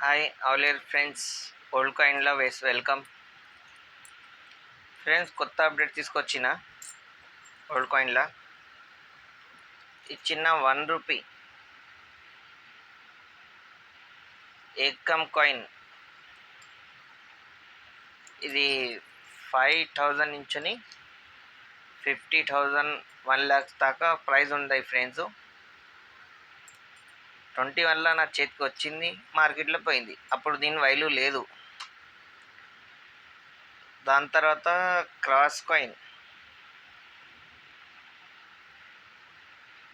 Hi, all your friends. Old కాయిన్లో welcome friends. కొత్త update తీసుకొచ్చిన ఓల్డ్ కాయిన్లో ఇచ్చిన ₹1 ఏకమ్ కాయిన్. ఇది 5,000 నుంచి 50,000 1,00,000 దాకా ప్రైస్ ఉంది ఫ్రెండ్స్. 21లో నా చేతికి వచ్చింది, మార్కెట్లో పోయింది. అప్పుడు దీని వాల్యూ లేదు. దాని తర్వాత క్రాస్ కాయిన్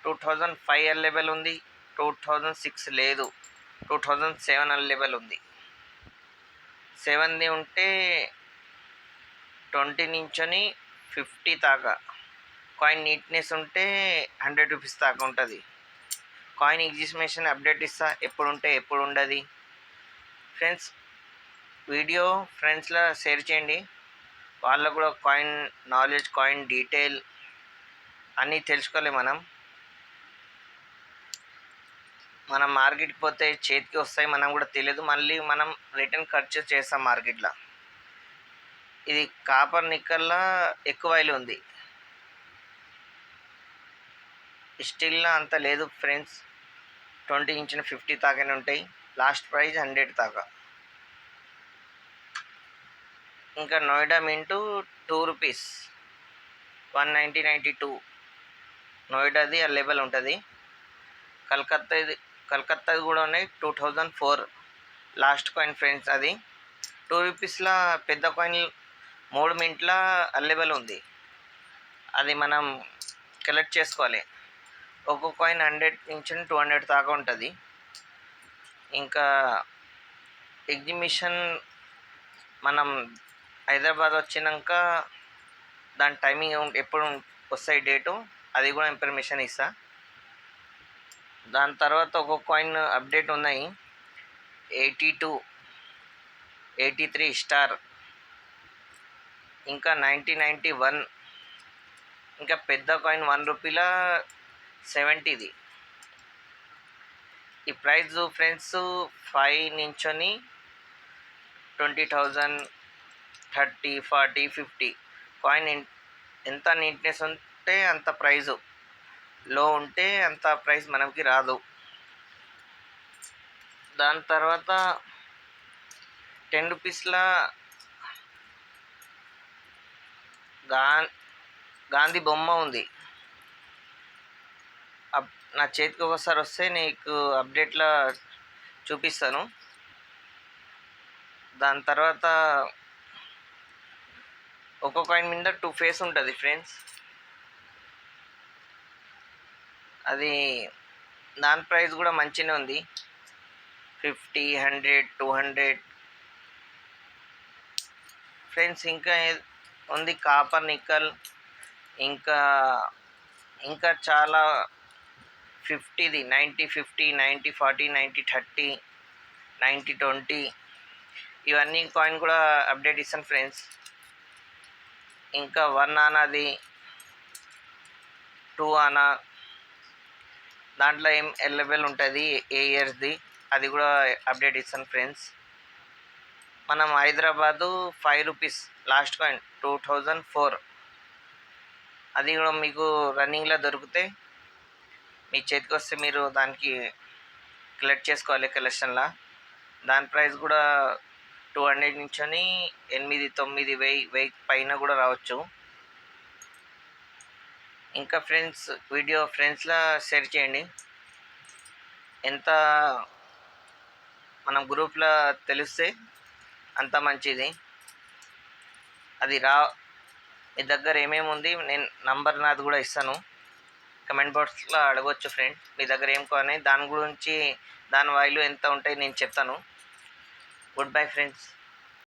2005 అవైలబుల్ ఉంది, 2006 లేదు, 2007 అవైలబుల్ ఉంది. 7ది ఉంటే 20 నుంచి 50 దాకా. కాయిన్ నీట్నెస్ ఉంటే ₹100 దాకా ఉంటుంది. కాయిన్ ఎగ్జిస్మేషన్ అప్డేట్ ఇస్తా, ఎప్పుడు ఉంటే ఎప్పుడు ఉండదు. ఫ్రెండ్స్, వీడియో ఫ్రెండ్స్లో షేర్ చేయండి. వాళ్ళకు కూడా కాయిన్ నాలెడ్జ్, కాయిన్ డీటెయిల్ అన్నీ తెలుసుకోవాలి. మనం మార్కెట్కి పోతే చేతికి వస్తాయి, మనం కూడా తెలియదు. మళ్ళీ మనం రిటర్న్ ఖర్చు చేస్తాం మార్కెట్లో. ఇది కాపర్ నిక్కల్లో ఎక్కువ వాల్యూ ఉంది, స్టీల్లో అంత లేదు ఫ్రెండ్స్. 20 నుంచి 50 దాకానే ఉంటాయి. లాస్ట్ ప్రైస్ 100 దాకా. ఇంకా నోయిడా మింటూ ₹2 190.92 నోయిడాది అవైలబుల్ ఉంటుంది. కలకత్తాది కూడా ఉన్నాయి. 2004 లాస్ట్ కాయిన్ ఫ్రెండ్స్. అది ₹2లో పెద్ద కాయిన్ 3 మింట్లో అవైలబుల్ ఉంది. అది మనం కలెక్ట్ చేసుకోవాలి. ఒక్కొక్క కాయిన్ 100 నుంచి 200 దాకా ఉంటుంది. ఇంకా ఎగ్జిబిషన్ మనం హైదరాబాద్ వచ్చినాక దాని టైమింగ్ ఎప్పుడు వస్తాయి డేటు, అది కూడా ఇన్ఫర్మేషన్ ఇస్తా. దాని తర్వాత ఒక్కొక్క కాయిన్ అప్డేట్ ఉన్నాయి. 82, 83 స్టార్, ఇంకా 1991, ఇంకా పెద్ద కాయిన్ ₹1 70ది. ఈ ప్రైస్ ఫ్రెండ్స్ 5 నుంచి 20,000, 30, 40, 50. కాయిన్ ఎంత నీట్నెస్ ఉంటే అంత ప్రైజు, లో ఉంటే అంత ప్రైస్ మనకి రాదు. దాని తర్వాత ₹10 గాంధీ బొమ్మ ఉంది. నా చేతికి ఒకసారి వస్తే నీకు అప్డేట్లో చూపిస్తాను. దాని తర్వాత ఒక్కొక్క కాయిన్ మీద 2 ఫేస్ ఉంటుంది ఫ్రెండ్స్. అది దాని ప్రైస్ కూడా మంచిగానే ఉంది. 50, 100, 200 ఫ్రెండ్స్. ఇంకా ఉంది కాపర్ నిక్కల్, ఇంకా చాలా 50ది 90-50, 90-40, 90-30, 90-20 ఇవన్నీ కాయిన్ కూడా అప్డేట్ ఇస్తాను ఫ్రెండ్స్. ఇంకా 1 ఆనాది, 2 ఆనా, దాంట్లో ఏం అవైలబుల్ ఉంటుంది, ఏ ఇయర్స్ది, అది కూడా అప్డేట్ ఇస్తాను ఫ్రెండ్స్. మనం హైదరాబాదు ₹5 లాస్ట్ కాయిన్ 2004, అది కూడా మీకు రన్నింగ్లో దొరికితే మీ చేతికి వస్తే మీరు దానికి కలెక్ట్ చేసుకోవాలి కలెక్షన్లో. దాని ప్రైస్ కూడా 200 నుంచి 8, 9, 1000 పైన కూడా రావచ్చు. ఇంకా ఫ్రెండ్స్, వీడియో ఫ్రెండ్స్లో షేర్ చేయండి. ఎంత మనం గ్రూప్లో తెలిస్తే అంత మంచిది. అది మీ దగ్గర ఏమేమి ఉంది, నేను నంబర్ నాది కూడా ఇస్తాను. కమెంట్ బాక్స్లో అడగవచ్చు ఫ్రెండ్, మీ దగ్గర ఏం కావాలి, దాని గురించి దాని వాల్యూ ఎంత ఉంటాయి నేను చెప్తాను. Good bye friends.